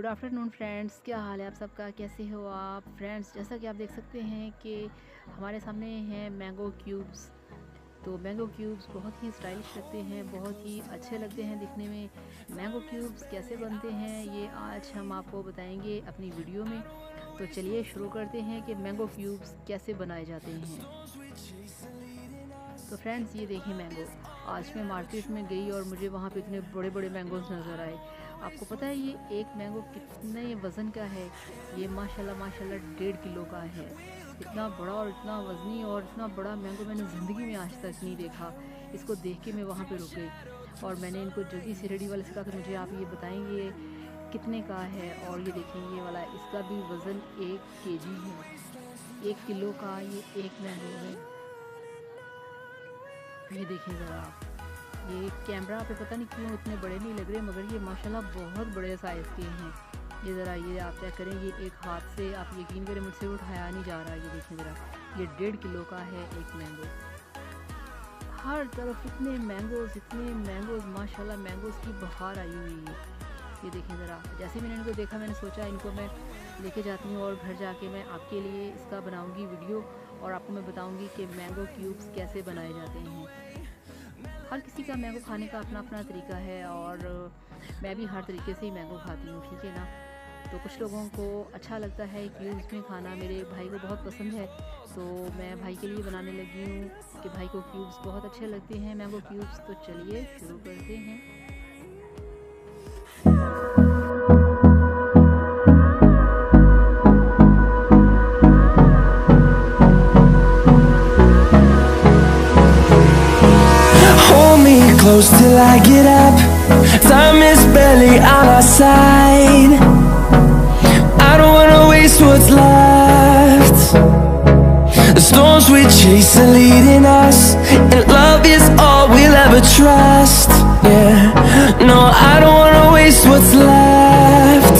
Good afternoon friends, क्या हाल है आप सबका? कैसे हो आप फ्रेंड्स? जैसा कि आप देख सकते हैं कि हमारे सामने हैं मैंगो क्यूब्स। तो मैंगो क्यूब्स बहुत ही स्टाइलिश लगते हैं, बहुत ही अच्छे लगते हैं दिखने में। मैंगो क्यूब्स कैसे बनते हैं ये आज हम आपको बताएंगे अपनी वीडियो में। तो चलिए शुरू करते हैं कि मैंगो क्यूब्स कैसे बनाए जाते हैं। तो फ्रेंड्स ये देखिए मैंगो, आज मैं मार्केट में गई और मुझे वहाँ पे इतने बड़े बड़े मैंगोज नज़र आए। आपको पता है ये एक मैंगो कितने वज़न का है? ये माशाल्लाह 1.5 किलो का है। इतना बड़ा और इतना वज़नी और इतना बड़ा मैंगो मैंने ज़िंदगी में आज तक नहीं देखा। इसको देख के मैं वहाँ पे रुक गई और मैंने इनको जल्दी से रेडी वाले से कहा कि मुझे आप ये बताएंगे कितने का है। और ये देखें ये वाला, इसका भी वज़न 1 kg है। 1 किलो का ये एक मैंगो है। ये देखें ज़रा, ये कैमरा पे पता नहीं क्यों इतने बड़े नहीं लग रहे, मगर ये माशाल्लाह बहुत बड़े साइज़ के हैं। ये ज़रा ये आप क्या करें, ये एक हाथ से आप यकीन करें मुझसे उठाया नहीं जा रहा। ये देखें ज़रा, ये 1.5 किलो का है एक मैंगो। हर तरफ इतने मैंगोज़ माशाल्लाह, मैंगोज़ की बहार आई हुई है। ये देखें ज़रा, जैसे मैंने इनको देखा मैंने सोचा इनको मैं लेके जाती हूँ और घर जाके मैं आपके लिए इसका बनाऊँगी वीडियो और आपको मैं बताऊँगी कि मैंगो क्यूब्स कैसे बनाए जाते हैं। हर किसी का मैंगो खाने का अपना अपना तरीका है और मैं भी हर तरीके से ही मैंगो खाती हूँ, ठीक है ना। तो कुछ लोगों को अच्छा लगता है क्यूब्स में खाना, मेरे भाई को बहुत पसंद है, तो मैं भाई के लिए बनाने लगी हूँ कि भाई को क्यूब्स बहुत अच्छे लगते हैं, मैंगो क्यूब्स। तो चलिए शुरू करते हैं। Close till I get up. Time is barely on our side. I don't wanna waste what's left. The storms we chase are leading us, and love is all we'll ever trust. Yeah, no, I don't wanna waste what's left.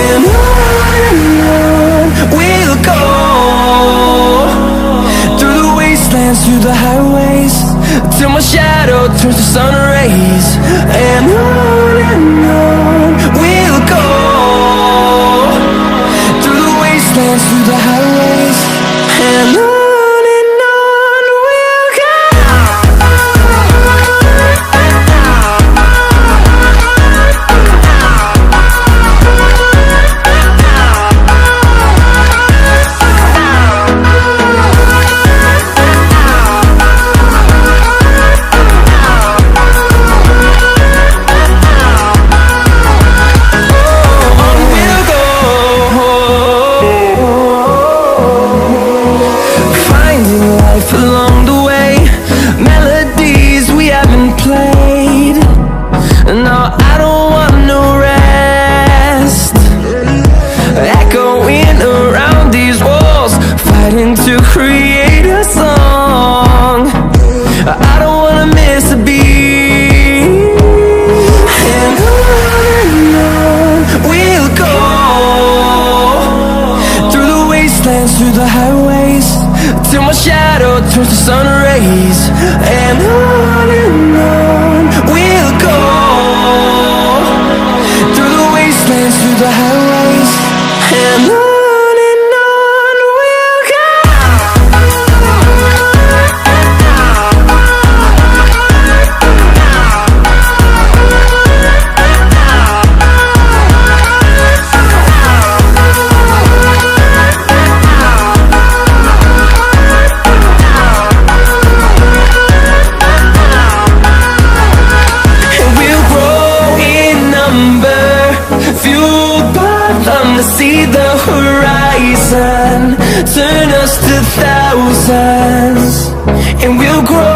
And on we'll go, through the wastelands, through the highways, till my shadow turns to sun rays. And on we'll go, through the wastelands, through the highways, and on we'll go. Along the way, melodies we haven't played. No, I don't want no rest. Echoing around these walls, fighting to create a song. I don't wanna miss a beat. And on we'll go, through the wastelands, through the highways, till my shadow turns to sun rays. And on we'll go, through the wastelands, through the highways, and on we'll go. See the horizon, turn us to thousands, and we'll grow